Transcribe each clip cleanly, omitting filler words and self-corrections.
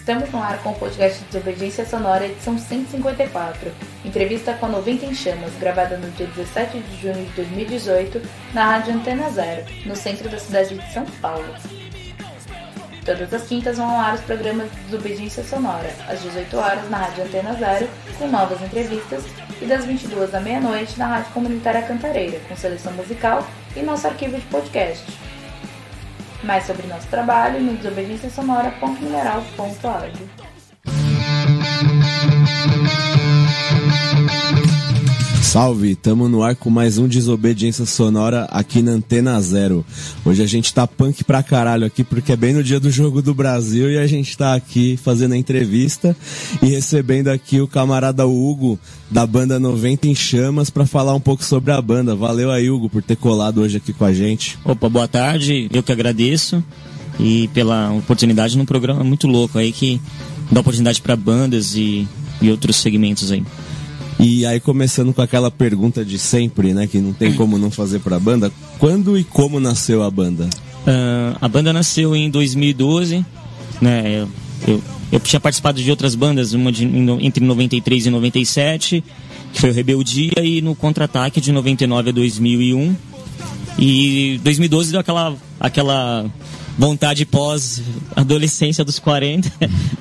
Estamos no ar com o podcast Desobediência Sonora, edição 154. Entrevista com a 90 em Chamas, gravada no dia 17 de junho de 2018, na Rádio Antena Zero, no centro da cidade de São Paulo. Todas as quintas vão ao ar os programas de Desobediência Sonora, às 18 horas na Rádio Antena Zero, com novas entrevistas, e das 22 à meia-noite na Rádio Comunitária Cantareira, com seleção musical e nosso arquivo de podcast. Mais sobre nosso trabalho no desobedienciasonora.mineral.org. Salve, tamo no ar com mais um Desobediência Sonora aqui na Antena Zero. Hoje a gente tá punk pra caralho aqui porque é bem no dia do Jogo do Brasil e a gente tá aqui fazendo a entrevista e recebendo aqui o camarada Hugo da banda 90 em Chamas pra falar um pouco sobre a banda. Valeu aí, Hugo, por ter colado hoje aqui com a gente. Opa, boa tarde, eu que agradeço e pela oportunidade num programa muito louco aí que dá oportunidade pra bandas e outros segmentos aí. E aí, começando com aquela pergunta de sempre, né, que não tem como não fazer pra banda, quando e como nasceu a banda? A banda nasceu em 2012, né, eu tinha participado de outras bandas, uma entre 93 e 97, que foi o Rebeldia, e no Contra-Ataque de 99 a 2001, e 2012 deu aquela vontade pós-adolescência dos 40,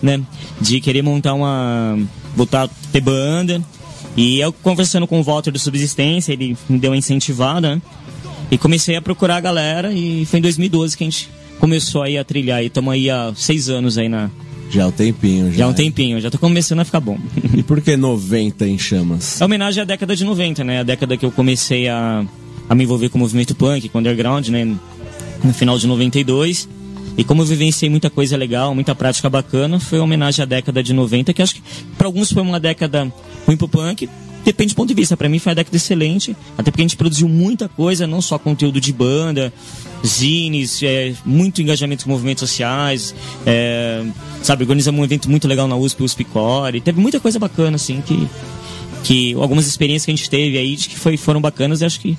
né, de querer voltar a ter banda. E eu conversando com o Walter do Subsistência, ele me deu uma incentivada, né? E comecei a procurar a galera, e foi em 2012 que a gente começou aí a trilhar, e estamos aí há 6 anos aí na... Já há um tempinho. Já há um tempinho, já tô começando a ficar bom. E por que 90 em Chamas? É homenagem à década de 90, né? A década que eu comecei a me envolver com o movimento punk, com o underground, né? No final de 92. E como eu vivenciei muita coisa legal, muita prática bacana, foi uma homenagem à década de 90, que acho que para alguns foi uma década ruim pro punk, depende do ponto de vista. Para mim foi uma década excelente, até porque a gente produziu muita coisa, não só conteúdo de banda, zines, muito engajamento com movimentos sociais, organizamos um evento muito legal na USP, o USP Core, teve muita coisa bacana, assim, que algumas experiências que a gente teve aí, que foram bacanas, e acho que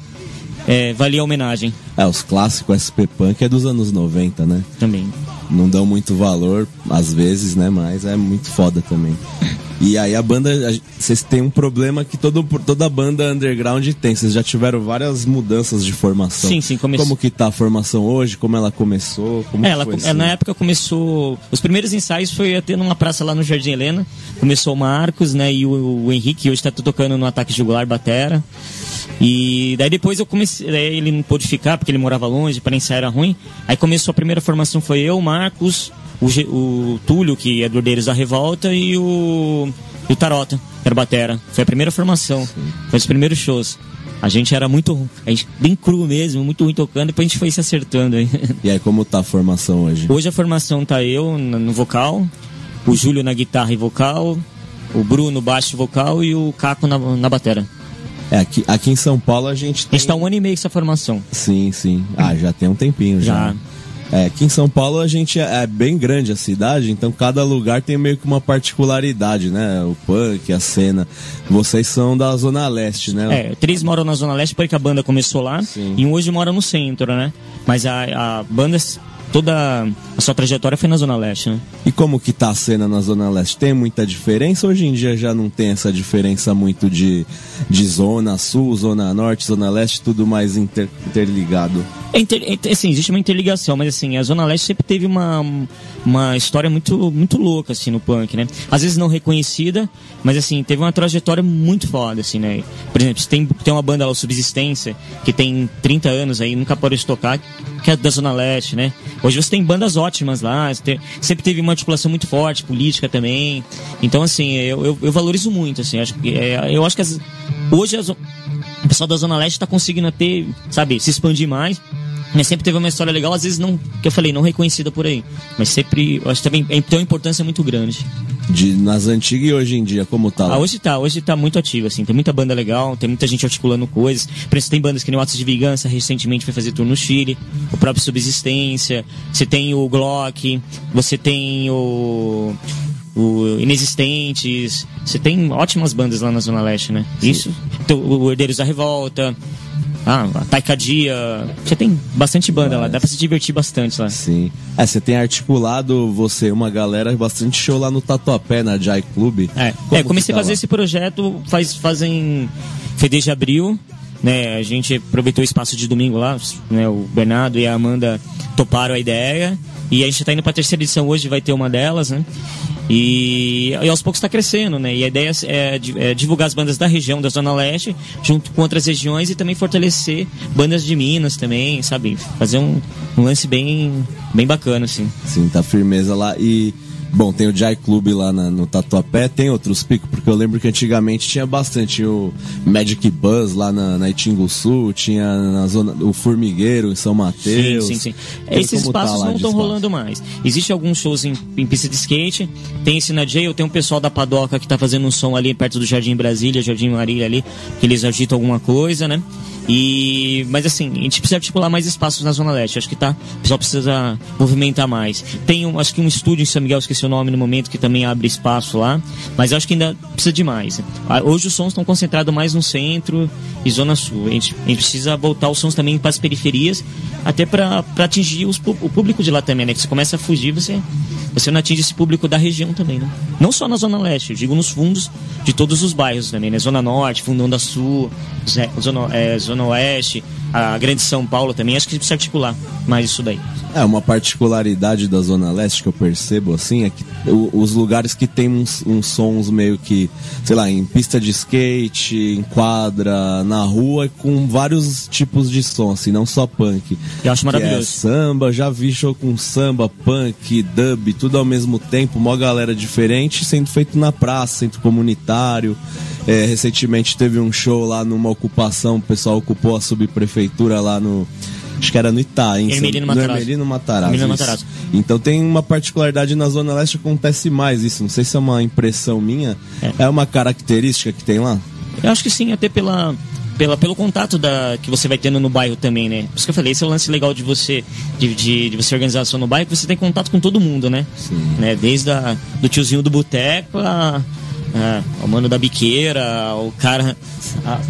valia a homenagem. Os clássicos SP Punk é dos anos 90, né? Também. Não dão muito valor, às vezes, né? Mas é muito foda também. E aí a banda, vocês têm um problema que toda banda underground tem. Vocês já tiveram várias mudanças de formação. Sim, Como que tá a formação hoje? Como ela começou? Na época começou... Os primeiros ensaios foi até numa praça lá no Jardim Helena. Começou o Marcos, né? E o Henrique, hoje tá tocando no Ataque Jugular batera. E daí depois eu comecei, ele não pôde ficar porque ele morava longe, para ensaiar era ruim. Aí começou a primeira formação, foi eu, o Marcos, o Túlio, que é do Herdeiros da Revolta, e o Tarota, que era batera. Foi a primeira formação, foi os primeiros shows. A gente era bem cru mesmo, muito ruim tocando, depois a gente foi se acertando aí. E aí, como tá a formação hoje? Hoje a formação tá eu no vocal, o Júlio na guitarra e vocal, o Bruno baixo e vocal e o Caco na batera. Aqui em São Paulo a gente tem... A gente tá 1 ano e meio com essa formação. Sim. Já tem um tempinho já. Aqui em São Paulo a gente é bem grande a cidade, então cada lugar tem meio que uma particularidade, né? O punk, a cena. Vocês são da Zona Leste, né? 3 moram na Zona Leste porque a banda começou lá. Sim. E um hoje mora no centro, né? Mas a banda... Toda a sua trajetória foi na Zona Leste, né? E como que tá a cena na Zona Leste? Tem muita diferença? Hoje em dia já não tem essa diferença muito de Zona Sul, Zona Norte, Zona Leste, tudo mais interligado? Assim, existe uma interligação, mas assim, a Zona Leste sempre teve uma história muito, muito louca, assim, no punk, né? Às vezes não reconhecida, mas assim, teve uma trajetória muito foda, assim, né? Por exemplo, tem uma banda lá, o Subsistência, que tem 30 anos aí, nunca parou de tocar, que é da Zona Leste, né? Hoje você tem bandas ótimas lá, sempre teve uma articulação muito forte, política também. Então, assim, eu valorizo muito, assim, eu acho que hoje o pessoal da Zona Leste está conseguindo se expandir mais. Mas sempre teve uma história legal, às vezes não, que eu falei, não reconhecida por aí. Mas sempre, eu acho que também tem uma importância muito grande. Nas antigas e hoje em dia, como tá lá? Hoje tá muito ativo, assim, tem muita banda legal, tem muita gente articulando coisas. Por exemplo, tem bandas que nem o Atos de Vingança, recentemente foi fazer tour no Chile, o próprio Subsistência, você tem o Glock, você tem o Inexistentes, você tem ótimas bandas lá na Zona Leste, né? Sim. Isso, o Herdeiros da Revolta, a Taikadia. Já tem bastante banda lá, dá pra se divertir bastante lá. Sim. Você tem articulado uma galera, bastante show lá no Tatuapé, na Jai Club. Comecei a fazer esse projeto fazem desde abril, né? A gente aproveitou o espaço de domingo lá, né? O Bernardo e a Amanda toparam a ideia. E a gente tá indo pra terceira edição hoje, vai ter uma delas, né? E aos poucos está crescendo, né? E a ideia é divulgar as bandas da região, da Zona Leste, junto com outras regiões e também fortalecer bandas de Minas também, sabe? Fazer um lance bem bacana, assim. Sim, tá firmeza lá. E, bom, tem o Jai Club lá no Tatuapé, tem outros picos, porque eu lembro que antigamente tinha bastante o Magic Buzz lá na Itinguçu, tinha na zona, o Formigueiro em São Mateus. Sim. Esses espaços não estão rolando mais. Existem alguns shows em pista de skate, tem esse na Jail, tem um pessoal da Padoca que tá fazendo um som ali perto do Jardim Brasília, Jardim Marília ali, que eles agitam alguma coisa, né? Mas assim, a gente precisa articular mais espaços na Zona Leste. Acho que o pessoal precisa movimentar mais. Tem acho que um estúdio em São Miguel, esqueci o nome no momento, que também abre espaço lá, mas eu acho que ainda precisa de mais. Hoje os sons estão concentrados mais no centro e Zona Sul. A gente precisa voltar os sons também para as periferias, até para atingir o público de lá também, né? Que você começa a fugir, você não atinge esse público da região também, né? Não só na Zona Leste, eu digo nos fundos de todos os bairros também, né? Zona Norte, Fundão da Sul, Zona Oeste, a Grande São Paulo também. Acho que precisa articular mais isso daí. Uma particularidade da Zona Leste que eu percebo, assim, é que os lugares que tem uns sons meio que, sei lá, em pista de skate, em quadra, na rua, com vários tipos de som, assim, não só punk. Eu acho maravilhoso. Samba, já vi show com samba, punk, dub, tudo ao mesmo tempo, uma galera diferente, sendo feito na praça, centro comunitário. Recentemente teve um show lá numa ocupação, o pessoal ocupou a subprefeitura lá no... Acho que era no Itaá, em Ermelino Matarazzo. Então tem uma particularidade na Zona Leste, acontece mais isso. Não sei se é uma impressão minha. É uma característica que tem lá? Eu acho que sim, até pelo contato que você vai tendo no bairro também, né? Por isso que eu falei, esse é o lance legal de você organizar a sua no bairro, que você tem contato com todo mundo, né? Sim. Né? Desde do tiozinho do boteco o mano da biqueira, o cara...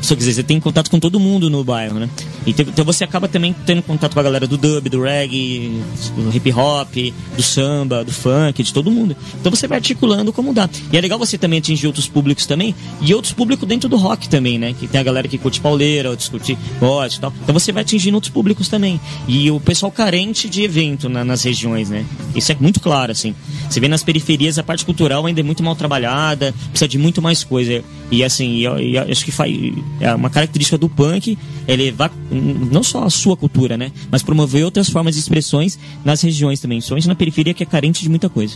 Só quer dizer, você tem contato com todo mundo no bairro, né? Então você acaba também tendo contato com a galera do dub, do reggae, do hip hop, do samba, do funk, de todo mundo. Então você vai articulando como dá. E é legal você também atingir outros públicos também, e outros públicos dentro do rock também, né? Que tem a galera que curte pauleira, outros curte gospel e tal. Então você vai atingindo outros públicos também. E o pessoal carente de evento nas regiões, né? Isso é muito claro, assim. Você vê nas periferias, a parte cultural ainda é muito mal trabalhada, precisa de muito mais coisa. E assim, eu acho que é uma característica do punk é levar não só a sua cultura, né? Mas promover outras formas de expressões nas regiões também, somente na periferia, que é carente de muita coisa.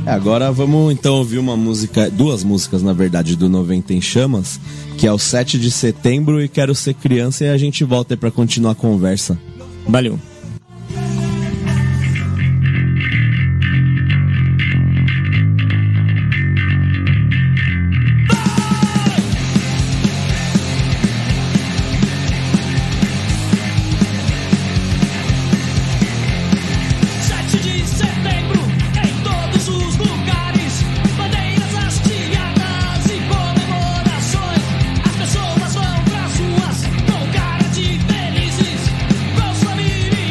Agora vamos então ouvir duas músicas, na verdade, do 90 em Chamas, que é o 7 de setembro e Quero Ser Criança, e a gente volta aí pra continuar a conversa. Valeu. Pessoas vão pras ruas com cara de felizes, com sua miri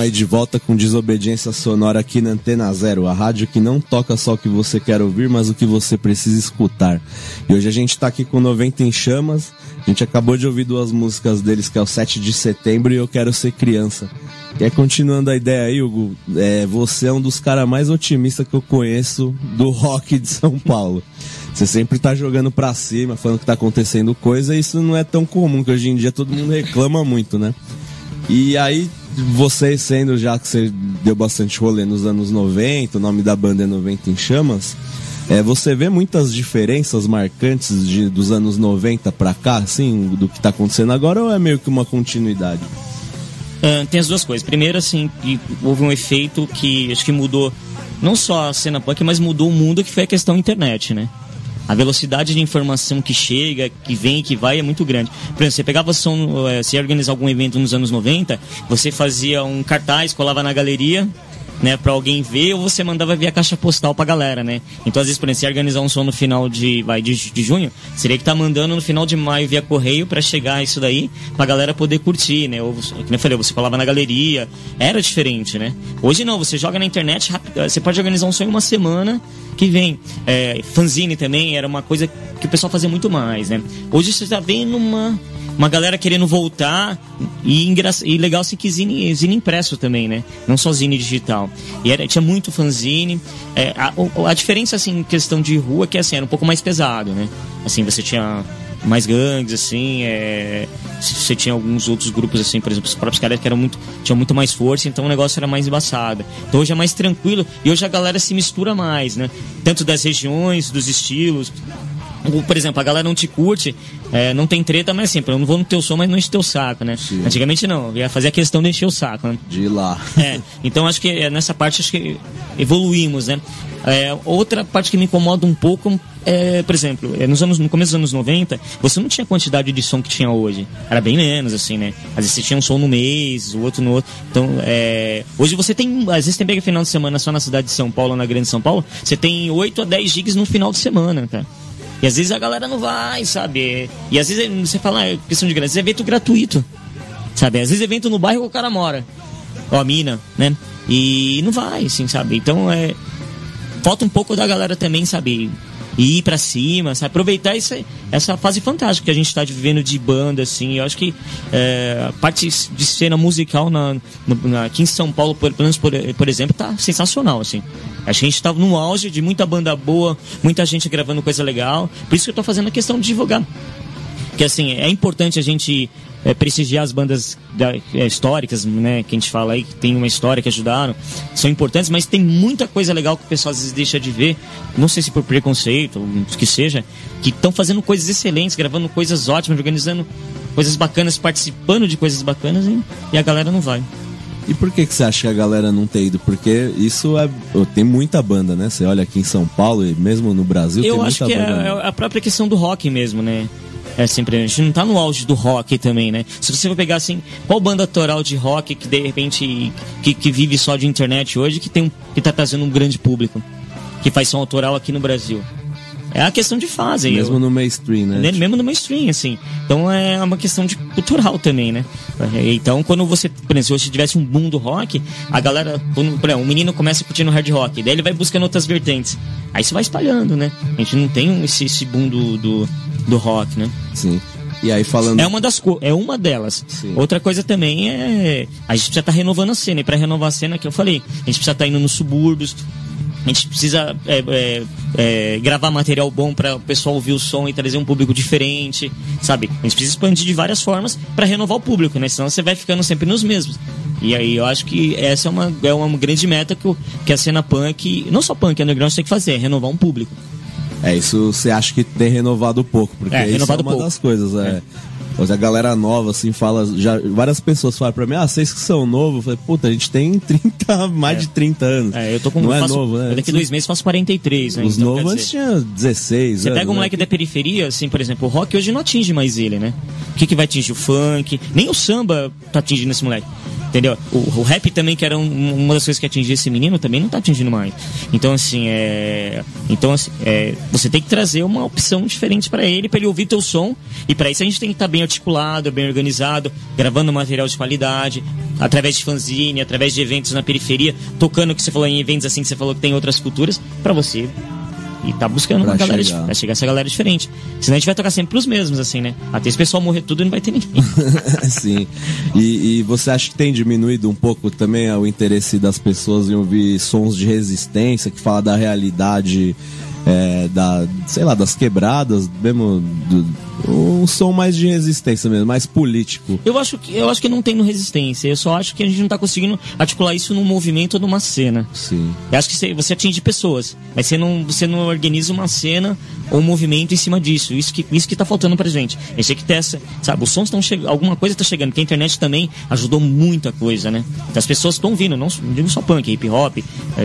Tamo aí de volta com Desobediência Sonora aqui na Antena Zero, a rádio que não toca só o que você quer ouvir, mas o que você precisa escutar. E hoje a gente tá aqui com 90 em Chamas. A gente acabou de ouvir 2 músicas deles, que é o 7 de Setembro e Eu Quero Ser Criança. E aí, continuando a ideia aí, Hugo, você é um dos caras mais otimistas que eu conheço do rock de São Paulo. Você sempre tá jogando pra cima, falando que tá acontecendo coisa, e isso não é tão comum, que hoje em dia todo mundo reclama muito, né? E aí, você sendo, já que você deu bastante rolê nos anos 90, o nome da banda é 90 em Chamas, você vê muitas diferenças marcantes dos anos 90 pra cá, assim, do que tá acontecendo agora, ou é meio que uma continuidade? Tem as duas coisas. Primeiro, assim, que houve um efeito que acho que mudou não só a cena punk, mas mudou o mundo, que foi a questão internet, né? A velocidade de informação que chega, que vem e que vai é muito grande. Por exemplo, você pegava som, você ia organizar algum evento nos anos 90, você fazia um cartaz, colava na galeria, né, pra alguém ver, ou você mandava via caixa postal pra galera, né? Então, às vezes, por exemplo, você ia organizar um som no final de junho, seria que tá mandando no final de maio via correio pra chegar isso daí, pra galera poder curtir, né? Ou, como eu falei, você colava na galeria, era diferente, né? Hoje não, você joga na internet, rápido, você pode organizar um som em uma semana que vem. Fanzine também era uma coisa que o pessoal fazia muito mais, né? Hoje você tá vendo uma galera querendo voltar e legal assim que zine impresso também, né? Não só zine digital. E tinha muito fanzine. A diferença, assim, em questão de rua, que assim, era um pouco mais pesado, né? Assim, você tinha mais gangues, assim, você tinha alguns outros grupos, assim, por exemplo, os próprios caras que tinham muito mais força, então o negócio era mais embaçado. Então hoje é mais tranquilo e hoje a galera se mistura mais, né? Tanto das regiões, dos estilos. Por exemplo, a galera não te curte, não tem treta, mas assim, eu não vou no teu som, mas não enche teu saco, né? Sim. Antigamente não, ia fazer a questão de encher o saco, né? De ir lá. Então acho que nessa parte acho que evoluímos, né? Outra parte que me incomoda um pouco por exemplo, no começo dos anos 90, você não tinha a quantidade de som que tinha hoje. Era bem menos, assim, né? Às vezes você tinha um som no mês, o outro no outro. Então, hoje você tem, às vezes tem pega final de semana só na cidade de São Paulo, na Grande São Paulo, você tem 8 a 10 gigs no final de semana, cara. E às vezes a galera não vai, sabe? E às vezes você fala, questão de grana, às vezes é evento gratuito, sabe? Às vezes é evento no bairro que o cara mora, ou a mina, né? E não vai, assim, sabe? Então, falta um pouco da galera também, sabe? E ir pra cima, sabe? Aproveitar essa fase fantástica que a gente tá vivendo de banda, assim. Eu acho que a parte de cena musical aqui em São Paulo, por exemplo, tá sensacional, assim. Acho que a gente tá no auge de muita banda boa, muita gente gravando coisa legal. Por isso que eu tô fazendo a questão de divulgar. Porque, assim, é importante a gente prestigiar as bandas históricas, né, que a gente fala aí, que tem uma história, que ajudaram, são importantes, mas tem muita coisa legal que o pessoal às vezes deixa de ver, não sei se por preconceito, ou o que seja, que estão fazendo coisas excelentes, gravando coisas ótimas, organizando coisas bacanas, participando de coisas bacanas, e a galera não vai. E por que você acha que a galera não tem ido? Porque isso tem muita banda, né? Você olha aqui em São Paulo e mesmo no Brasil tem muita banda. Eu acho que é a própria questão do rock mesmo, né? Sempre, a gente não tá no auge do rock também, né? Se você for pegar assim, qual banda autoral de rock que de repente que vive só de internet hoje, que tá trazendo um grande público, que faz som autoral aqui no Brasil? É a questão de fase. Mesmo no mainstream, né? Mesmo no mainstream, assim. Então é uma questão de cultural também, né? Então quando você, por exemplo, se hoje tivesse um boom do rock, a galera, por exemplo, um menino começa curtindo hard rock, daí ele vai buscando outras vertentes. Aí você vai espalhando, né? A gente não tem esse boom do rock, né? Sim. E aí falando... É uma delas. Sim. Outra coisa também a gente precisa estar renovando a cena. E para renovar a cena, que eu falei, a gente precisa estar indo nos subúrbios, a gente precisa gravar material bom para o pessoal ouvir o som e trazer um público diferente, sabe? A gente precisa expandir de várias formas para renovar o público, né? Senão você vai ficando sempre nos mesmos. E aí eu acho que essa é uma grande meta que a cena punk, não só punk, underground tem que fazer, é renovar um público. Isso você acha que tem renovado pouco, porque isso é uma das coisas, A galera nova, assim, fala... várias pessoas falam pra mim, vocês que são novos. Eu falei, puta, a gente tem mais de 30 anos. Eu tô com... novo, né? Daqui 2 meses faço 43, né? Os então, novos antes tinha 16 Você pega um moleque da periferia, assim, por exemplo, o rock hoje não atinge mais ele, né? O que vai atingir? O funk? Nem o samba tá atingindo esse moleque. entendeu? O rap também, que era uma das coisas que atingia esse menino, também não tá atingindo mais. Então, assim, você tem que trazer uma opção diferente para ele ouvir teu som, e para isso a gente tem que estar bem articulado, bem organizado, gravando material de qualidade, através de fanzine, através de eventos na periferia, tocando, que você falou, em eventos assim, que você falou que tem outras culturas, para você... E tá buscando uma galera pra chegar essa galera diferente. Senão a gente vai tocar sempre pros mesmos, assim, né? Até esse pessoal morrer tudo e não vai ter ninguém. Sim. E você acha que tem diminuído um pouco também o interesse das pessoas em ouvir sons de resistência, que fala da realidade, das quebradas, mesmo um som mais de resistência mesmo, mais político? Eu acho que não tem no resistência. Eu só acho que a gente não tá conseguindo articular isso num movimento ou numa cena. Sim. Eu acho que você atinge pessoas, mas você não organiza uma cena ou um movimento em cima disso. Isso que tá faltando pra gente. A gente tem que ter essa, sabe, os sons estão chegando, alguma coisa tá chegando, porque a internet também ajudou muita coisa, né? Então, as pessoas estão vindo, não digo só punk, hip hop,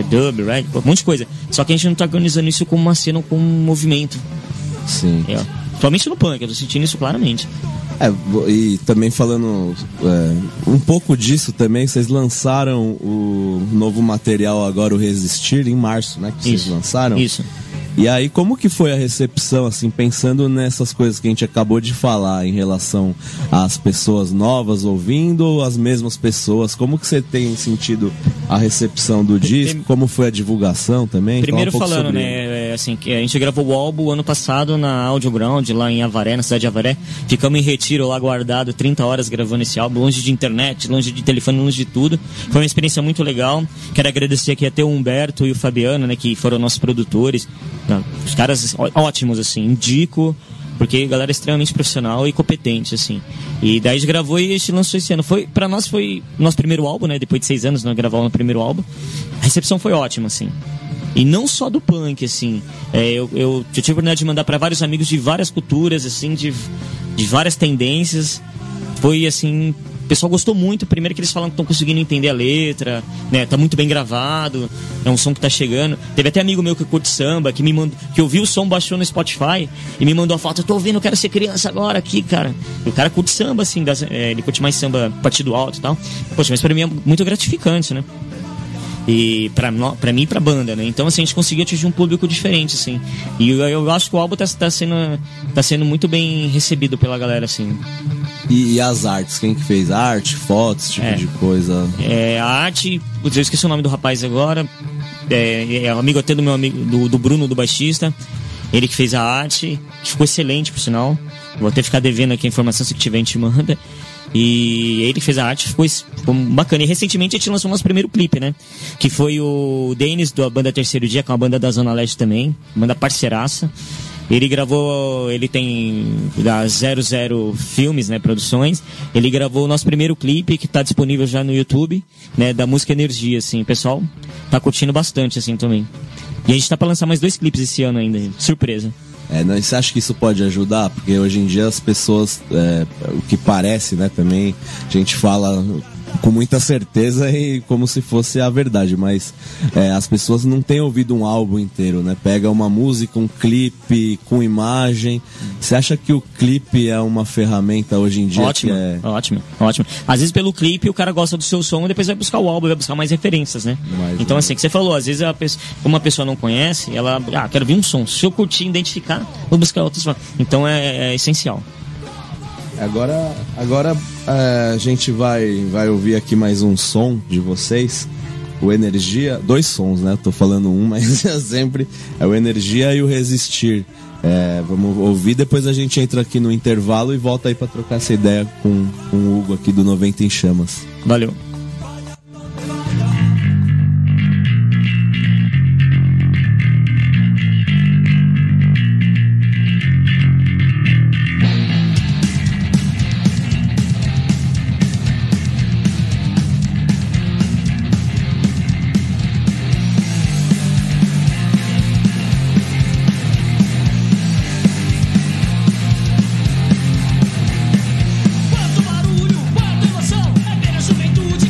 dub, rap, um monte de coisa. Só que a gente não tá organizando isso como uma cena ou como um movimento. Sim. Somente no punk, eu tô sentindo isso claramente. E também falando um pouco disso também, vocês lançaram o novo material agora, o Resistir, em março, né? Que vocês lançaram. Isso. E aí, como que foi a recepção, assim, pensando nessas coisas que a gente acabou de falar em relação às pessoas novas ouvindo ou as mesmas pessoas? Como que você tem sentido a recepção do disco? Como foi a divulgação também? Primeiro falando, né, assim, que a gente gravou o álbum ano passado na Audio Ground, lá em Avaré, na cidade de Avaré. Ficamos em retiro lá guardado 30 horas gravando esse álbum, longe de internet, longe de telefone, longe de tudo. Foi uma experiência muito legal. Quero agradecer aqui até o Humberto e o Fabiano, né, que foram nossos produtores. Os caras ótimos, assim, indico, porque a galera é extremamente profissional e competente, assim. E daí a gente gravou e a gente lançou esse ano. Pra nós foi nosso primeiro álbum, né? Depois de 6 anos nós gravamos o primeiro álbum. A recepção foi ótima, assim. E não só do punk, assim. Eu tive a oportunidade de mandar para vários amigos de várias culturas, assim, de várias tendências. Foi, assim... O pessoal gostou muito, primeiro que eles falam que estão conseguindo entender a letra, né? Tá muito bem gravado, é um som que tá chegando. Teve até amigo meu que curte samba, que ouviu o som, baixou no Spotify e me mandou a foto: eu tô ouvindo, eu quero ser criança agora aqui, cara. E o cara curte samba, assim, ele curte mais samba partido alto e tal. Poxa, mas pra mim é muito gratificante, né? E pra mim e pra banda, né? Então, assim, a gente conseguiu atingir um público diferente, assim. E eu acho que o álbum tá sendo muito bem recebido pela galera, assim. E as artes? Quem que fez? Arte, fotos, tipo de coisa? A arte, eu esqueci o nome do rapaz agora. É amigo até do meu amigo, do Bruno, do baixista. Ele que fez a arte, que ficou excelente, por sinal. Vou até ficar devendo aqui a informação, se tiver a gente manda. E ele que fez a arte, ficou bacana. E recentemente a gente lançou o nosso primeiro clipe, né? Que foi o Denis, da banda Terceiro Dia, que é uma banda da Zona Leste também. Banda parceiraça. Ele gravou, ele tem da 00 Filmes, né, produções. Ele gravou o nosso primeiro clipe, que tá disponível já no YouTube, né, da música Energia, assim. O pessoal tá curtindo bastante, assim, também. E a gente tá pra lançar mais 2 clipes esse ano ainda, surpresa. Você acha que isso pode ajudar? Porque hoje em dia as pessoas, o que parece, né, também, a gente fala com muita certeza e como se fosse a verdade, mas as pessoas não têm ouvido um álbum inteiro, né? Pega uma música, um clipe com imagem. Você acha que o clipe é uma ferramenta hoje em dia? Ótimo. Às vezes pelo clipe o cara gosta do seu som e depois vai buscar o álbum, vai buscar mais referências, né? Então assim, que você falou, às vezes como uma pessoa não conhece, ela, quero ouvir um som. Se eu curtir, identificar, vou buscar outros. Então é essencial. Agora a gente vai ouvir aqui mais um som de vocês, o Energia, 2 sons, né? Tô falando um, mas sempre é o Energia e o Resistir. Vamos ouvir, depois a gente entra aqui no intervalo e volta aí pra trocar essa ideia com o Hugo aqui do 90 em Chamas. Valeu. Quanto barulho, quanta emoção, é ver a juventude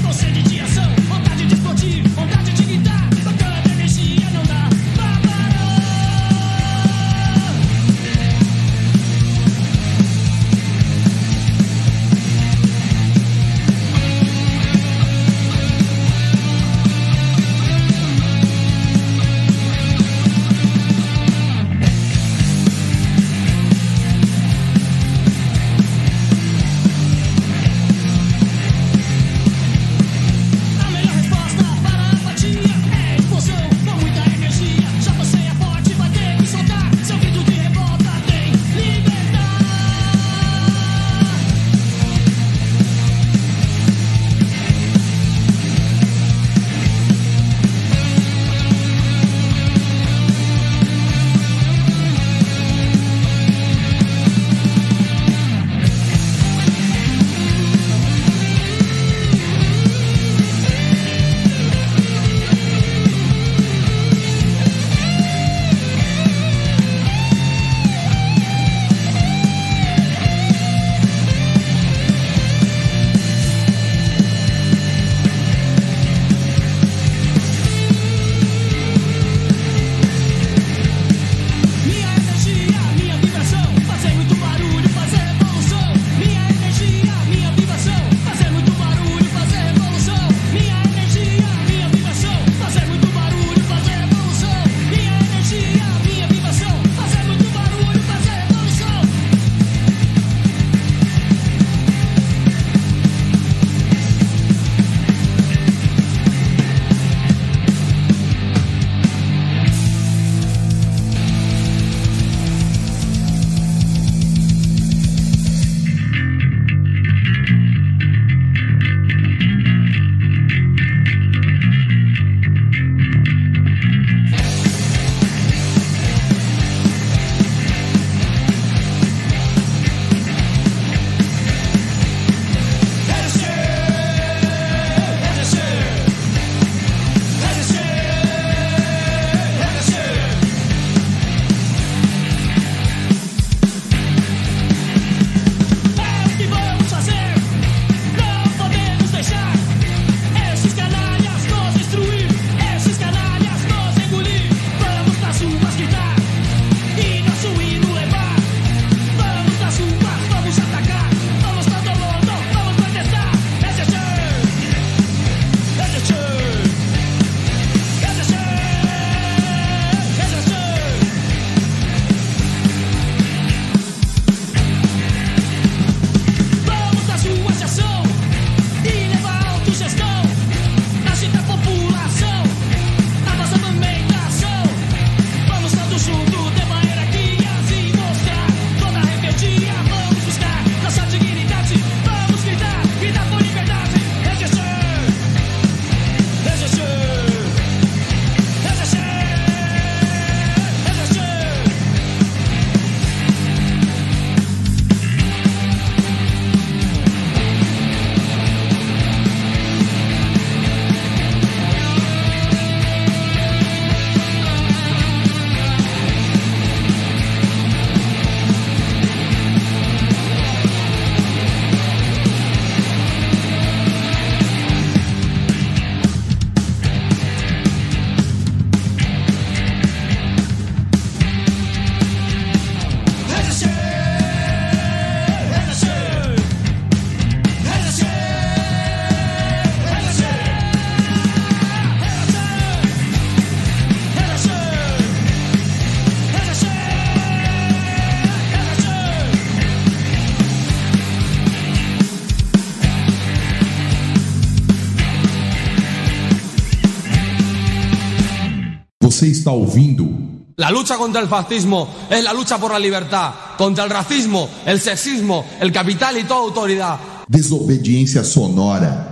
Você está ouvindo... La lucha contra el fascismo es la lucha por la libertad. Contra el racismo, el sexismo, el capital y toda autoridad. Desobediência Sonora.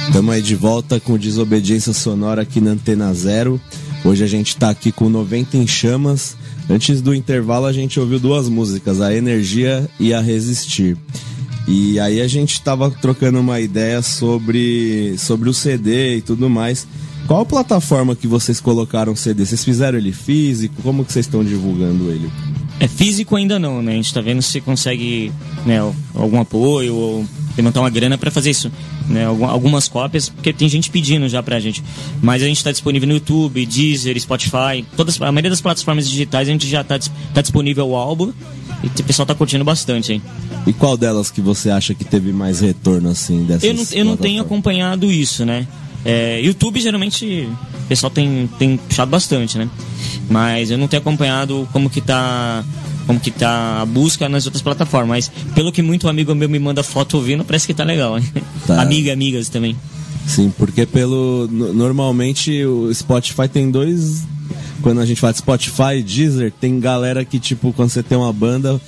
Estamos aí de volta com Desobediência Sonora aqui na Antena Zero. Hoje a gente está aqui com 90 em Chamas. Antes do intervalo a gente ouviu duas músicas, a Energia e a Resistir. E aí a gente estava trocando uma ideia sobre o CD e tudo mais. Qual a plataforma que vocês colocaram o CD? Vocês fizeram ele físico? Como que vocês estão divulgando ele? É físico ainda não, né? A gente tá vendo se consegue, né, algum apoio ou levantar uma grana para fazer isso, né? Algumas cópias, porque tem gente pedindo já pra gente. Mas a gente tá disponível no YouTube, Deezer, Spotify, a maioria das plataformas digitais a gente já tá disponível o álbum e o pessoal tá curtindo bastante, hein? E qual delas que você acha que teve mais retorno, assim, dessas Eu não tenho acompanhado isso, né? YouTube, geralmente, o pessoal tem puxado bastante, né? Mas eu não tenho acompanhado como que tá a busca nas outras plataformas. Mas pelo que muito amigo meu me manda foto ouvindo, parece que tá legal, né? Tá. Amigas também. Sim, porque normalmente o Spotify tem dois... Quando a gente fala de Spotify e Deezer, tem galera que, tipo, quando você tem uma banda,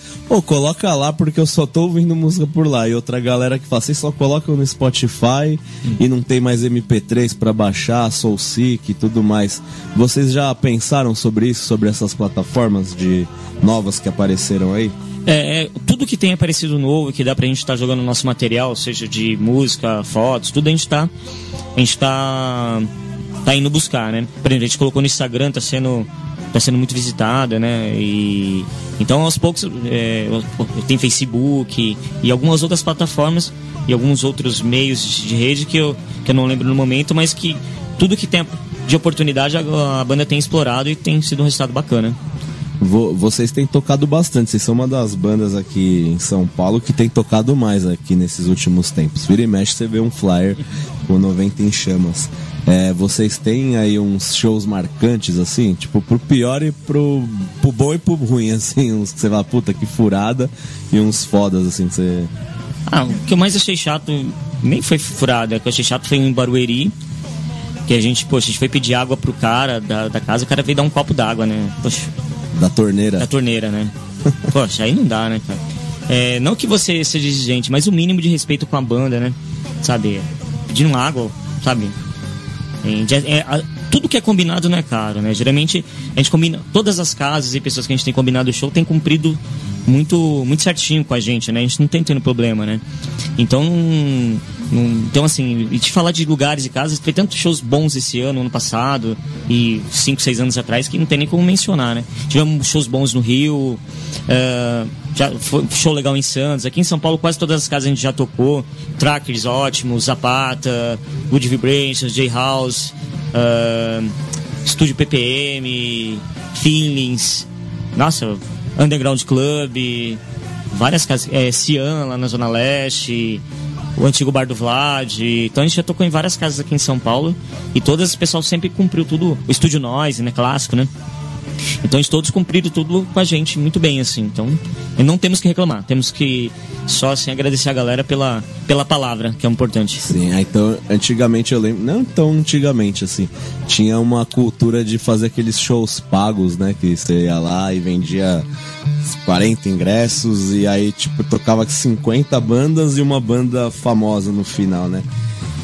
coloca lá porque eu só tô ouvindo música por lá. E outra galera que fala, vocês só colocam no Spotify e não tem mais MP3 pra baixar, SoulSeek e tudo mais. Vocês já pensaram sobre isso, sobre essas plataformas novas que apareceram aí? Tudo que tem aparecido novo, que dá pra gente estar jogando nosso material, seja de música, fotos, tudo a gente tá indo buscar, né? Por exemplo, a gente colocou no Instagram, tá sendo muito visitada, né? E então aos poucos tem Facebook e algumas outras plataformas e alguns outros meios de rede que eu não lembro no momento, mas que tudo que tem de oportunidade a banda tem explorado e tem sido um resultado bacana. Vocês têm tocado bastante, vocês são uma das bandas aqui em São Paulo que tem tocado mais aqui nesses últimos tempos. Vira e mexe, você vê um flyer com 90 em Chamas. Vocês têm aí uns shows marcantes, assim, tipo, pro pior e pro bom e pro ruim, assim, uns que você fala, puta, que furada, e uns fodas, assim, que você... O que eu mais achei chato, nem foi furada, o que eu achei chato foi em Barueri, que a gente foi pedir água pro cara da casa, o cara veio dar um copo d'água, né? Poxa. Da torneira? Da torneira, né? Poxa, aí não dá, né, cara? Não que você seja exigente, mas o mínimo de respeito com a banda, né? Sabe? Pedindo água, sabe? Tudo que é combinado não é caro, né? Geralmente a gente combina, todas as casas e pessoas que a gente tem combinado o show tem cumprido muito, muito certinho com a gente, né? A gente não tem tendo problema, né? Então, assim, e te falar de lugares e casas, foi tantos shows bons esse ano passado e 5, 6 anos atrás que não tem nem como mencionar, né? Tivemos shows bons no Rio, já foi show legal em Santos. Aqui em São Paulo quase todas as casas a gente já tocou. Trackers ótimos, Zapata, Good Vibrations, J-House, Estúdio PPM, Feelings, nossa, Underground Club, várias casas, Cian lá na Zona Leste, o antigo Bar do Vlad. Então a gente já tocou em várias casas aqui em São Paulo e todas o pessoal sempre cumpriu tudo. O Estúdio Noise, né, clássico, né? Então eles todos cumpriram tudo com a gente muito bem, assim. Então não temos que reclamar, temos que só assim agradecer a galera pela palavra, que é importante. Sim, então antigamente eu lembro, não tão antigamente assim, tinha uma cultura de fazer aqueles shows pagos, né, que você ia lá e vendia 40 ingressos e aí tipo tocava 50 bandas e uma banda famosa no final, né?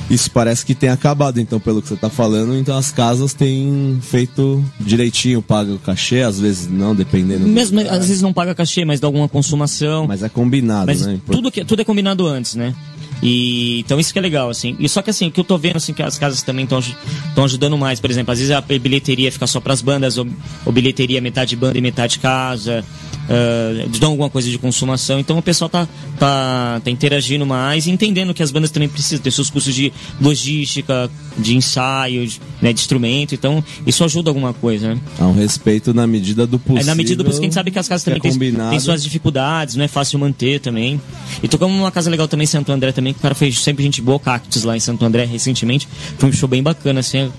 Isso parece que tem acabado, então, pelo que você tá falando. Então as casas têm feito direitinho, paga o cachê, às vezes não, dependendo. Mesmo, às vezes não paga cachê, mas dá alguma consumação. Mas é combinado, mas né? Tudo é combinado antes, né? E então isso que é legal, assim. E só que assim, o que eu tô vendo, assim, que as casas também estão ajudando mais. Por exemplo, às vezes a bilheteria fica só pras bandas, ou bilheteria metade banda e metade casa. Dão alguma coisa de consumação, então o pessoal tá interagindo mais e entendendo que as bandas também precisam ter seus custos de logística, de ensaio, né, de instrumento, então isso ajuda alguma coisa, né? Há um respeito na medida do possível. Na medida do possível, que a gente sabe que as casas também tem suas dificuldades, não é fácil manter também. E tocamos numa casa legal também em Santo André também, que o cara fez sempre gente boa, Cactus lá em Santo André recentemente, foi um show bem bacana, assim,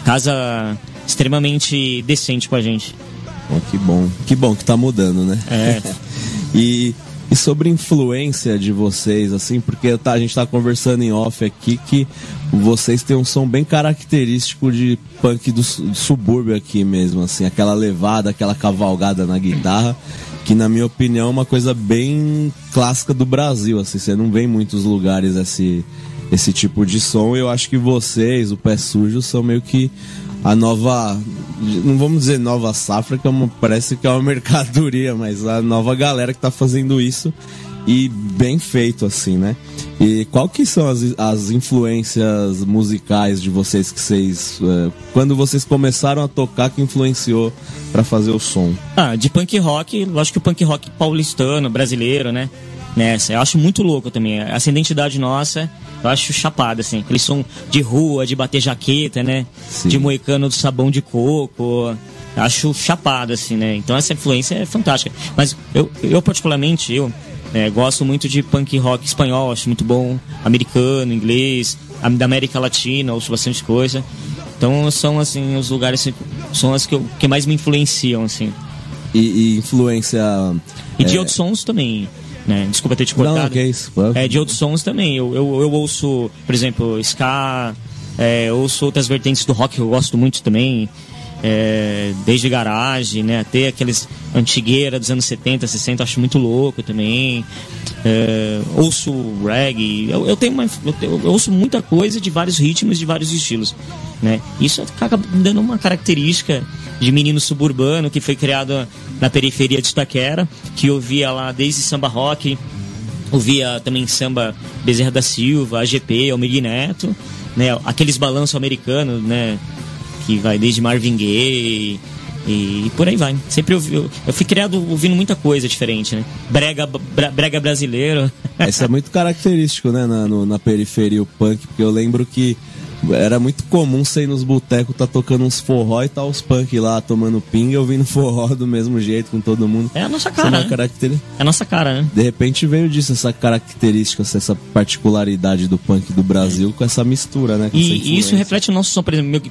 casa extremamente decente com a gente. Oh, que bom que tá mudando, né? E sobre influência de vocês, assim, porque a gente tá conversando em off aqui que vocês têm um som bem característico de punk do subúrbio aqui mesmo, assim, aquela levada, aquela cavalgada na guitarra, que na minha opinião é uma coisa bem clássica do Brasil, assim, você não vê em muitos lugares esse tipo de som. Eu acho que vocês, o Pé Sujo, são meio que a nova, não vamos dizer nova safra, que parece que é uma mercadoria, mas a nova galera que tá fazendo isso, e bem feito, assim, né? E qual que são as influências musicais de vocês que vocês, quando vocês começaram a tocar, que influenciou pra fazer o som? De punk rock, lógico que o punk rock paulistano, brasileiro, né? Nessa, eu acho muito louco também. Essa identidade nossa, eu acho chapada, assim. Aquele som de rua, de bater jaqueta, né? Sim. De moicano do sabão de coco. Eu acho chapado, assim, né? Então essa influência é fantástica. Mas eu particularmente, gosto muito de punk rock espanhol, acho muito bom. Americano, inglês, da América Latina, ouço bastante coisa. Então são, assim, os lugares, são as que mais me influenciam, assim. E influência... E de outros sons também. Né? Desculpa ter te cortado. Não, que é isso. De outros sons também. Eu ouço, por exemplo, ska, ouço outras vertentes do rock que eu gosto muito também. Desde garagem, né? Até aqueles antigueira dos anos 70, 60, acho muito louco também. Ouço reggae. Eu ouço muita coisa de vários ritmos, de vários estilos. Né? Isso acaba dando uma característica de menino suburbano que foi criado na periferia de Itaquera, que ouvia lá desde samba rock, ouvia também samba Bezerra da Silva, AGP, Almir Neto, né? Aqueles balanços americanos, né? Que vai desde Marvin Gaye e por aí vai. Sempre eu fui criado ouvindo muita coisa diferente, né? Brega brasileiro. Isso é muito característico, né? Na periferia, o punk, porque eu lembro que era muito comum você ir nos botecos, tá tocando uns forró e tá os punk lá tomando pinga, ouvindo forró do mesmo jeito com todo mundo. É a nossa cara, né? É a nossa cara, né? De repente veio disso, essa característica, essa particularidade do punk do Brasil com essa mistura, né? E isso reflete o nosso som, por exemplo,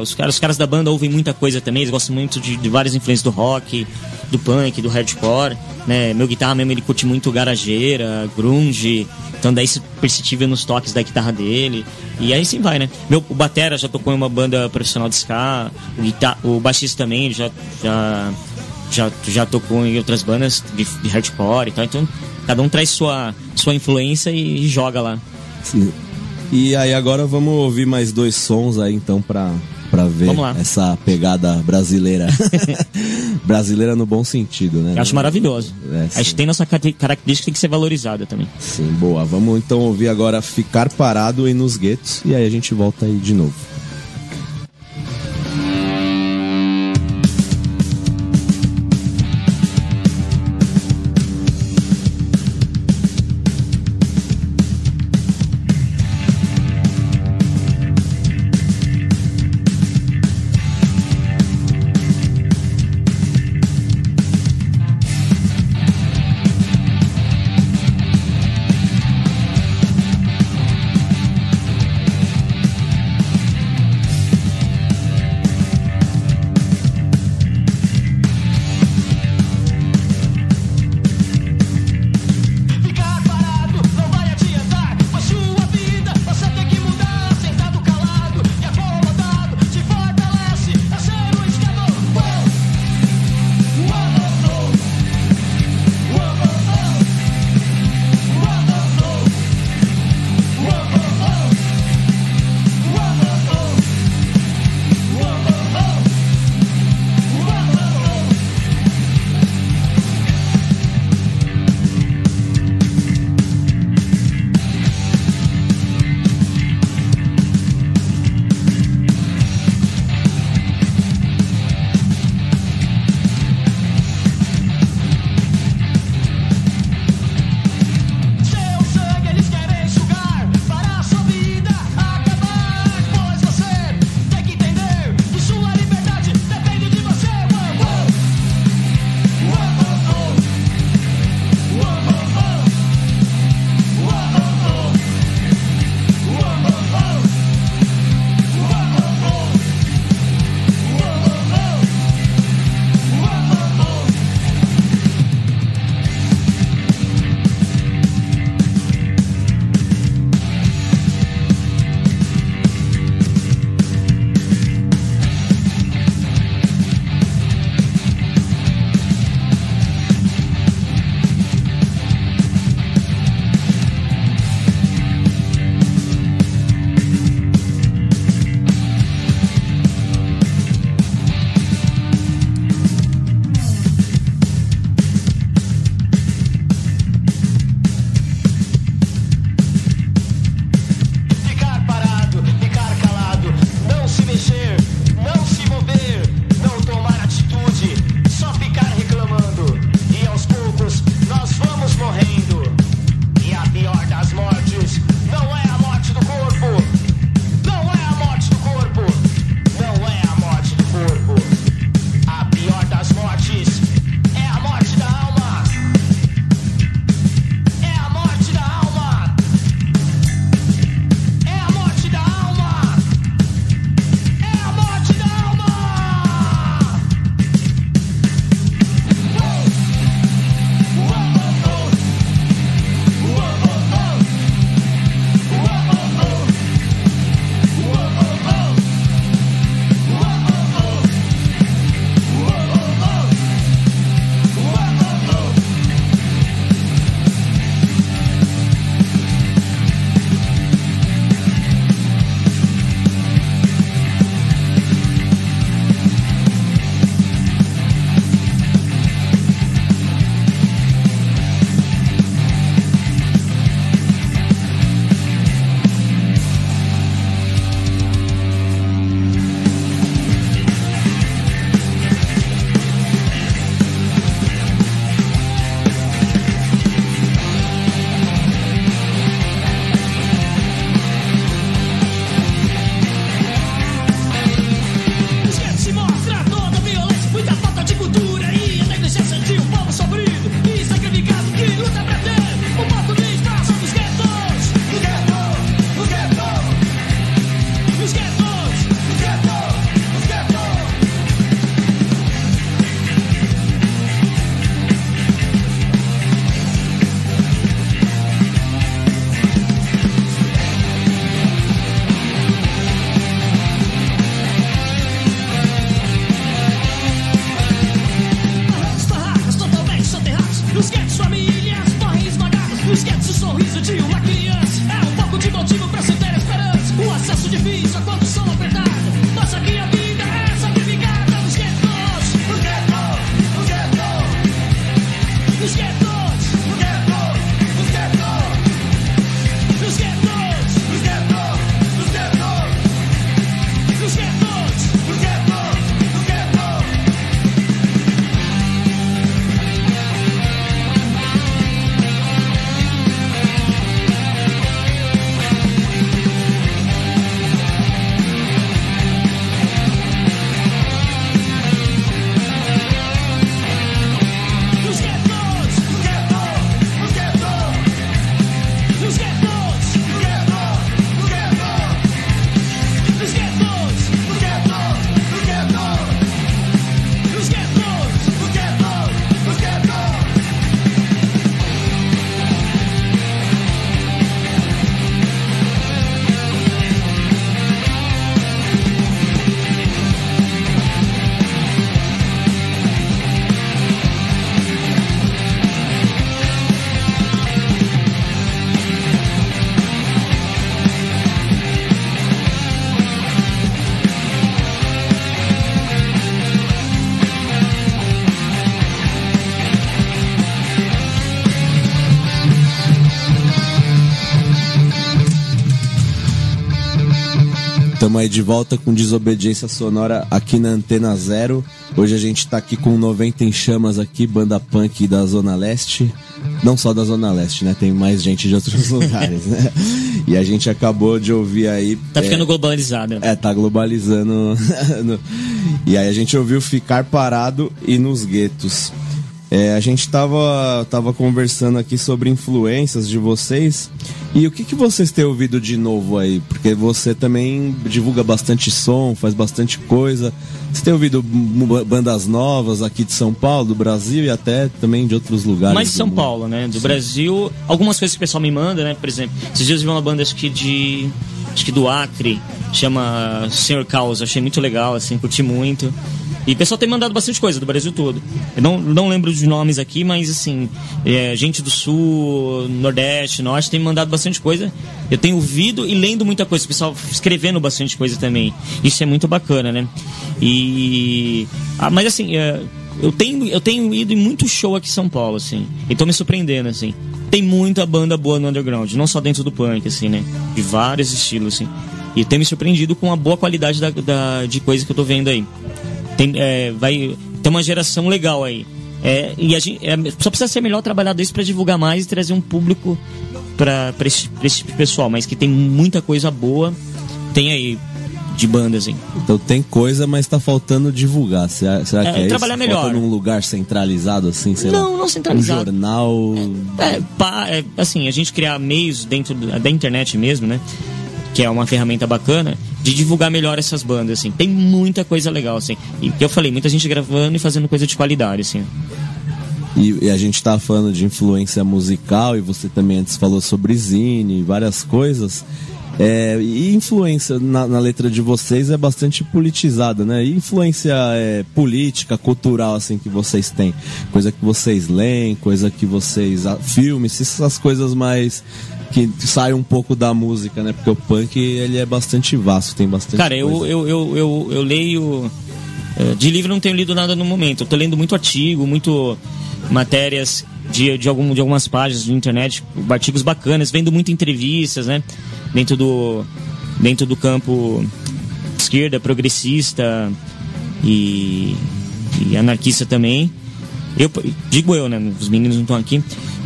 os caras da banda ouvem muita coisa também, eles gostam muito de várias influências do rock, do punk, do hardcore, né? Meu guitarra mesmo, ele curte muito garageira, grunge, então daí isso é perceptível nos toques da guitarra dele, e aí sim vai, né? O batera já tocou em uma banda profissional de ska, o baixista também já tocou em outras bandas de hardcore e tal, então cada um traz sua influência e joga lá. Sim. E aí agora vamos ouvir mais 2 sons aí então pra ver essa pegada brasileira. Brasileira no bom sentido, né? Eu acho maravilhoso. A gente tem nossa característica, tem que ser valorizada também. Sim, boa. Vamos então ouvir agora Ficar Parado e Nos Guetos, e aí a gente volta aí de novo. Estamos aí de volta com Desobediência Sonora aqui na Antena Zero. Hoje a gente tá aqui com 90 em Chamas aqui, banda punk da Zona Leste. Não só da Zona Leste, né? Tem mais gente de outros lugares, né? E a gente acabou de ouvir aí... Tá ficando globalizado. Tá globalizando. E aí a gente ouviu Ficar Parado e Nos Guetos. A gente tava conversando aqui sobre influências de vocês. E o que vocês têm ouvido de novo aí? Porque você também divulga bastante som, faz bastante coisa. Você tem ouvido bandas novas aqui de São Paulo, do Brasil e até também de outros lugares? Mais de São Paulo, né? Do Brasil, algumas coisas que o pessoal me manda, né? Por exemplo, esses dias eu vi uma banda acho que do Acre, chama Senhor Caos. Achei muito legal, assim, curti muito. E o pessoal tem mandado bastante coisa do Brasil todo. Eu não lembro de nomes aqui, mas assim, gente do Sul, Nordeste, Norte, tem mandado bastante coisa. Eu tenho ouvido e lendo muita coisa, o pessoal escrevendo bastante coisa também. Isso é muito bacana, né? Mas assim, eu tenho ido em muito show aqui em São Paulo, assim, e tô me surpreendendo, assim. Tem muita banda boa no underground, não só dentro do punk, assim, né? De vários estilos, assim. E tenho me surpreendido com a boa qualidade de coisa que eu tô vendo aí. Vai ter uma geração legal aí. E a gente só precisa ser melhor trabalhado isso para divulgar mais e trazer um público para esse tipo de pessoal, mas que tem muita coisa boa, tem aí de bandas, hein? Então tem coisa, mas tá faltando divulgar. Será que é trabalhar isso? Melhor. Falta num lugar centralizado, assim, sei lá? Não centralizado. Um jornal... assim, a gente criar meios dentro da internet mesmo, né? Que é uma ferramenta bacana de divulgar melhor essas bandas, assim. Tem muita coisa legal, assim. E que eu falei, muita gente gravando e fazendo coisa de qualidade, assim. E a gente tá falando de influência musical, e você também antes falou sobre zine e várias coisas. E influência na letra de vocês é bastante politizada, né? E influência política, cultural, assim, que vocês têm. Coisa que vocês leem, coisa que vocês... Filmes, essas coisas mais... que sai um pouco da música, né? Porque o punk, ele é bastante vasto, tem bastante Cara, coisa. eu leio... De livro não tenho lido nada no momento. Eu tô lendo muito artigo, muito matérias de algumas páginas de internet, artigos bacanas, vendo muito entrevistas, né? Dentro do campo esquerda, progressista e anarquista também. Digo eu, né? Os meninos não estão aqui.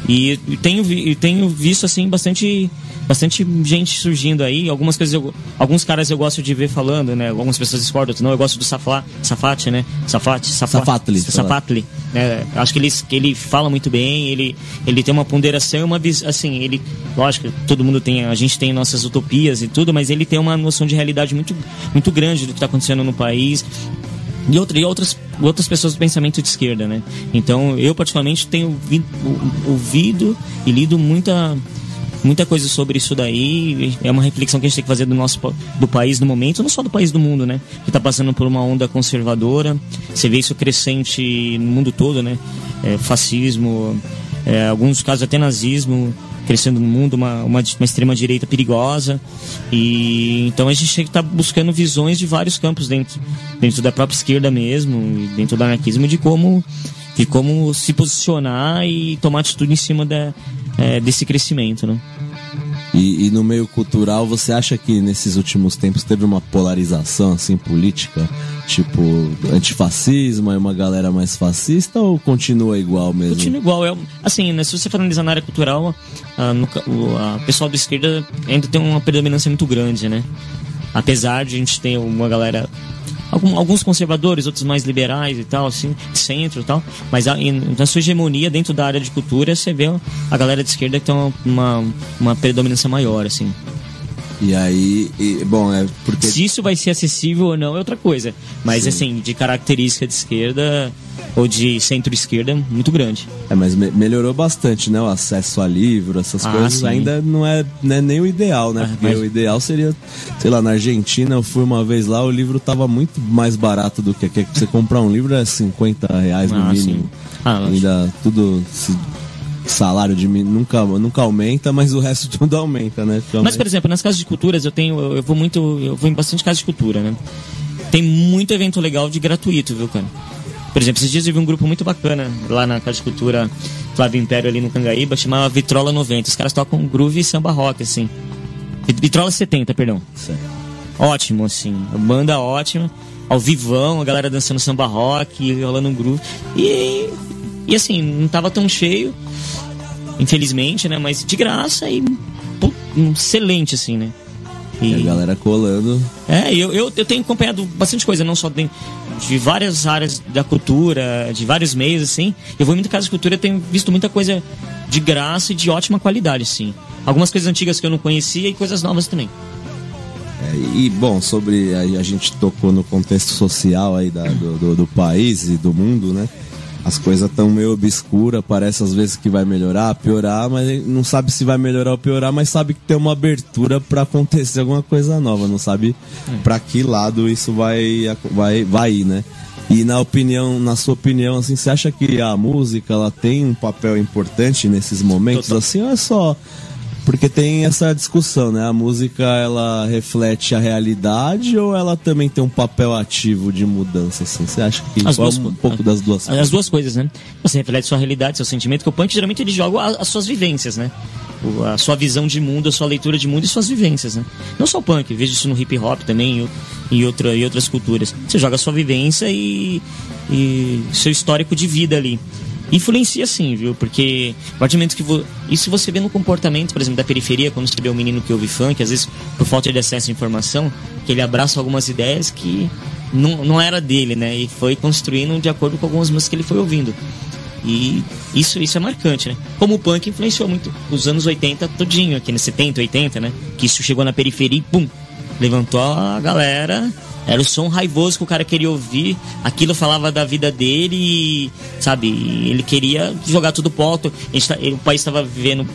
E tenho visto, assim, bastante gente surgindo aí. Alguns caras eu gosto de ver falando, né? Algumas pessoas discordam, outras não. Eu gosto do Safat, né? Safatli. Acho que ele fala muito bem, ele tem uma ponderação, assim, lógico, a gente tem nossas utopias e tudo, mas ele tem uma noção de realidade muito, muito grande do que está acontecendo no país. E outras pessoas do pensamento de esquerda, né? Então, eu particularmente tenho ouvido e lido muita coisa sobre isso daí. É uma reflexão que a gente tem que fazer do país no momento, não só do país, do mundo, né? Que está passando por uma onda conservadora. Você vê isso crescente no mundo todo, né? Fascismo, alguns casos até nazismo crescendo no mundo, uma extrema-direita perigosa. E então a gente tem que estar buscando visões de vários campos dentro da própria esquerda mesmo, e dentro do anarquismo, de como se posicionar e tomar atitude em cima desse crescimento, né? E no meio cultural, você acha que nesses últimos tempos teve uma polarização, assim, política? Tipo, antifascismo, é uma galera mais fascista, ou continua igual mesmo? Continua igual. Assim, né, se você for analisar na área cultural, o pessoal da esquerda ainda tem uma predominância muito grande, né? Apesar de a gente ter uma galera... Alguns conservadores, outros mais liberais e tal, assim, de centro e tal, mas na sua hegemonia dentro da área de cultura, você vê a galera de esquerda que tem uma predominância maior, assim. E aí, porque... Se isso vai ser acessível ou não é outra coisa, mas sim, assim, de característica de esquerda ou de centro-esquerda, muito grande. Mas melhorou bastante, né? O acesso a livro, essas coisas, sim. Ainda não é nem o ideal, né? Porque o ideal seria, sei lá, na Argentina, eu fui uma vez lá, o livro tava muito mais barato do que aqui. Você comprar um livro é R$50 no mínimo. Ainda tudo... salário nunca aumenta, mas o resto tudo aumenta, né? Mas, por exemplo, nas casas de culturas eu vou em bastante casa de cultura, né? Tem muito evento legal de gratuito, viu, cara? Por exemplo, esses dias eu vi um grupo muito bacana lá na Casa de Cultura Flávio Império, ali no Cangaíba, chamava Vitrola 90. Os caras tocam groove e samba rock, assim. Vitrola 70, perdão. Certo. ótimo, assim. A banda ótima, ao vivão, a galera dançando samba rock, rolando um groove. E assim, não tava tão cheio, infelizmente, né? Mas de graça e excelente, assim, né? E a galera colando. Eu tenho acompanhado bastante coisa, não só de várias áreas da cultura, de vários meios, assim. Eu vou em muita casa de cultura e tenho visto muita coisa de graça e de ótima qualidade, sim. Algumas coisas antigas que eu não conhecia e coisas novas também. E, bom, sobre... A gente tocou no contexto social aí do país e do mundo, né? As coisas estão meio obscuras, parece às vezes que vai melhorar, piorar, mas não sabe se vai melhorar ou piorar, mas sabe que tem uma abertura para acontecer alguma coisa nova, não sabe para que lado isso vai ir, né? E na sua opinião, assim, você acha que a música ela tem um papel importante nesses momentos? Total. Assim, ou é só... Porque tem essa discussão, né? A música, ela reflete a realidade ou ela também tem um papel ativo de mudança, assim? Você acha que um pouco das duas coisas? As duas coisas, né? Você reflete sua realidade, seu sentimento, que o punk geralmente ele joga as suas vivências, né? A sua visão de mundo, a sua leitura de mundo e suas vivências, né? Não só o punk, vejo isso no hip hop também e outras culturas. Você joga a sua vivência e seu histórico de vida ali. Influencia sim, viu? Porque a partir do momento que isso você vê no comportamento, por exemplo, da periferia, quando você vê um menino que ouve funk, às vezes por falta de acesso à informação, que ele abraça algumas ideias que não era dele, né? E foi construindo de acordo com algumas músicas que ele foi ouvindo. E isso é marcante, né? Como o punk influenciou muito os anos 80 todinho, aqui nos 70, 80, né? Que isso chegou na periferia e pum! Levantou a galera. Era o som raivoso que o cara queria ouvir. Aquilo falava da vida dele e, sabe, ele queria jogar tudo pro alto. O país estava vivendo,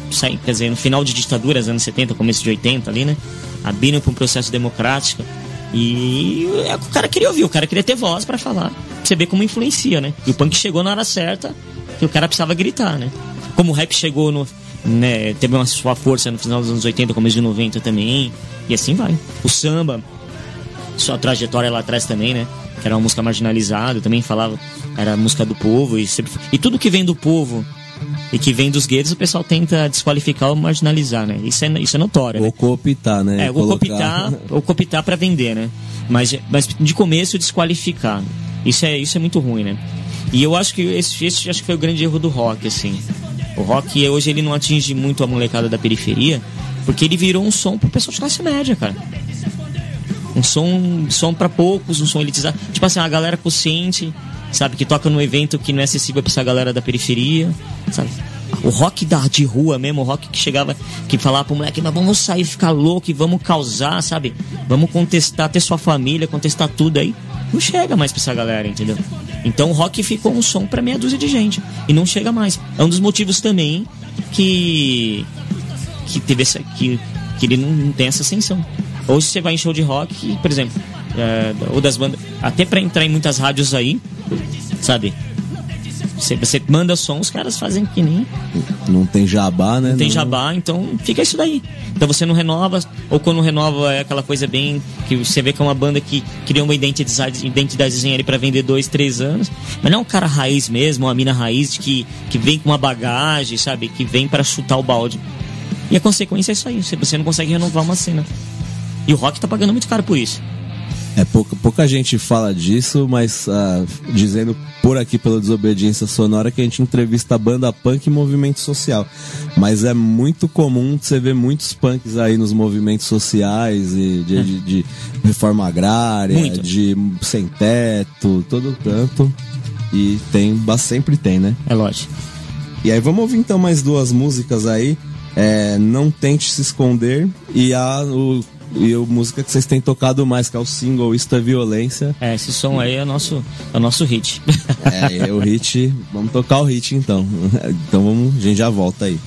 quer dizer, no final de ditaduras, anos 70, começo de 80 ali, né? Abrindo para um processo democrático. E o cara queria ouvir, o cara queria ter voz para falar. Você vê como influencia, né? E o punk chegou na hora certa e o cara precisava gritar, né? Como o rap chegou né, teve uma sua força no final dos anos 80, começo de 90 também. E assim vai. O samba, sua trajetória lá atrás também, né? Que era uma música marginalizada, também falava, era a música do povo. E tudo que vem do povo e que vem dos guetos, o pessoal tenta desqualificar ou marginalizar, né? Isso é notório, né? Ou cooptar, né? Ou cooptar pra vender, né? Mas de começo desqualificar. Isso é muito ruim, né? E eu acho que esse acho que foi o grande erro do rock, assim. O rock hoje ele não atinge muito a molecada da periferia, porque ele virou um som pro pessoal de classe média, cara. Um som pra poucos, um som elitizado. Tipo assim, uma galera consciente, sabe? Que toca num evento que não é acessível pra essa galera da periferia, sabe? O rock de rua mesmo, o rock que chegava, que falava pro moleque, mas vamos sair, ficar louco e vamos causar, sabe? Vamos contestar, ter sua família, contestar tudo aí. Não chega mais pra essa galera, entendeu? Então o rock ficou um som pra meia dúzia de gente. E não chega mais. É um dos motivos também que teve que ele não tem essa ascensão. Hoje você vai em show de rock, por exemplo, ou das bandas, até pra entrar em muitas rádios aí, sabe? Você manda som, os caras fazem que nem... Não tem jabá, né? Não tem jabá, então fica isso daí. Então você não renova, ou quando renova é aquela coisa bem... Que você vê que é uma banda que cria uma identidadezinha ali pra vender 2, 3 anos. Mas não é um cara raiz mesmo, uma mina raiz que vem com uma bagagem, sabe? Que vem pra chutar o balde. E a consequência é isso aí, você não consegue renovar uma cena. E o rock tá pagando muito caro por isso. Pouca gente fala disso, mas dizendo por aqui pela Desobediência Sonora que a gente entrevista banda punk e movimento social. Mas é muito comum você ver muitos punks aí nos movimentos sociais e de reforma agrária, muito. De sem teto, todo canto. E sempre tem, né? É lógico. E aí vamos ouvir então mais 2 músicas aí. Não Tente Se Esconder e a música que vocês têm tocado mais, que é o single Isto é Violência. Esse som aí é o nosso hit. É o hit. Vamos tocar o hit então. Então a gente já volta aí.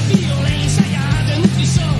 Violência e a água é nutrição.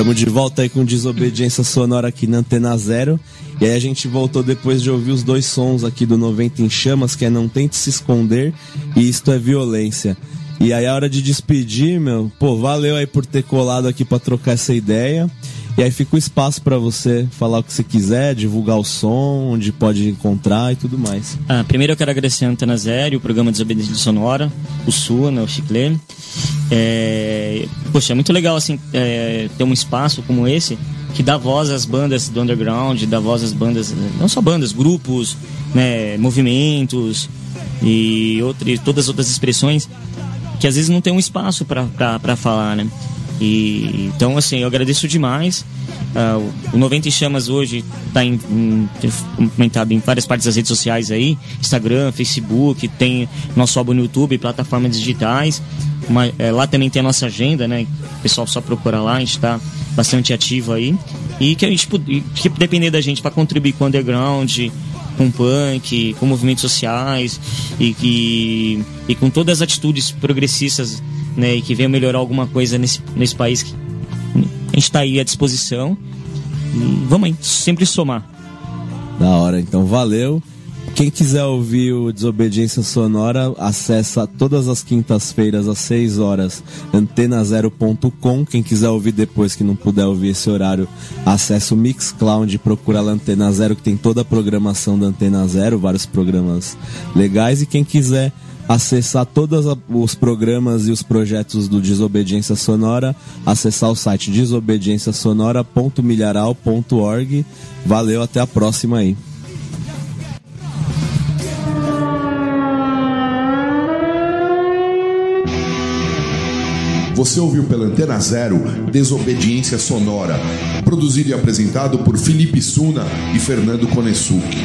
Estamos de volta aí com Desobediência Sonora aqui na Antena Zero. E aí a gente voltou depois de ouvir os dois sons aqui do 90 em Chamas, que é Não Tente Se Esconder e Isto é Violência. E aí a hora de despedir, meu, pô, valeu aí por ter colado aqui pra trocar essa ideia. E aí fica o espaço pra você falar o que você quiser, divulgar o som, onde pode encontrar e tudo mais. Primeiro eu quero agradecer a Antena Zero, o programa Desobediência Sonora, o Sua, né, o Chiclé. Poxa, é muito legal assim, ter um espaço como esse que dá voz às bandas do underground, dá voz às bandas, não só bandas, grupos, né, movimentos e todas as outras expressões que às vezes não tem um espaço para falar, né? Então, assim, eu agradeço demais. O 90 em Chamas hoje está comentado em várias partes das redes sociais aí, Instagram, Facebook, tem nosso álbum no YouTube, plataformas digitais. Lá também tem a nossa agenda, né? O pessoal só procura lá, a gente está bastante ativo aí. E que a gente, que depender da gente para contribuir com o underground, com punk, com movimentos sociais e com todas as atitudes progressistas, né, e que venham melhorar alguma coisa nesse país, que a gente está aí à disposição e vamos aí, sempre somar. Da hora, então valeu. Quem quiser ouvir o Desobediência Sonora, acessa todas as quintas-feiras às 6 horas antenazero.com. Quem quiser ouvir depois, que não puder ouvir esse horário, acessa o Mixcloud e procura lá Antena Zero, que tem toda a programação da Antena Zero, vários programas legais. E quem quiser acessar todos os programas e os projetos do Desobediência Sonora, acessar o site desobedienciasonora.milharal.org. Valeu, até a próxima aí. Você ouviu pela Antena Zero Desobediência Sonora, produzido e apresentado por Felipe Suna e Fernando Konesuki.